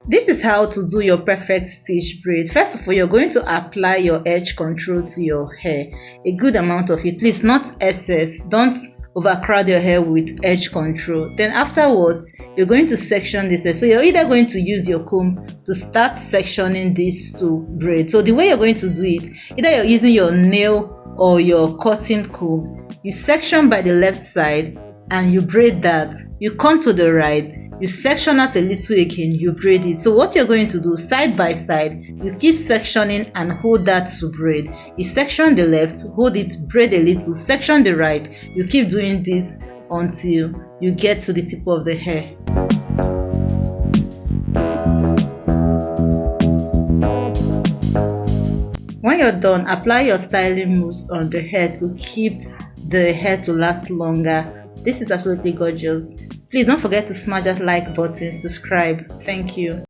This is how to do your perfect stitch braid. First of all, you're going to apply your edge control to your hair. A good amount of it, please, not excess. Don't overcrowd your hair with edge control. Then afterwards, you're going to section this hair. So you're either going to use your comb to start sectioning these two braids. So the way you're going to do it, either you're using your nail or your cutting comb, you section by the left side and you braid that. You come to the right, you section out a little again, you braid it. So what you're going to do, side by side, you keep sectioning and hold that to braid. You section the left, hold it, braid a little, section the right. You keep doing this until you get to the tip of the hair. When you're done, apply your styling mousse on the hair to keep the hair to last longer. This is absolutely gorgeous. Please don't forget to smash that like button, subscribe. Thank you.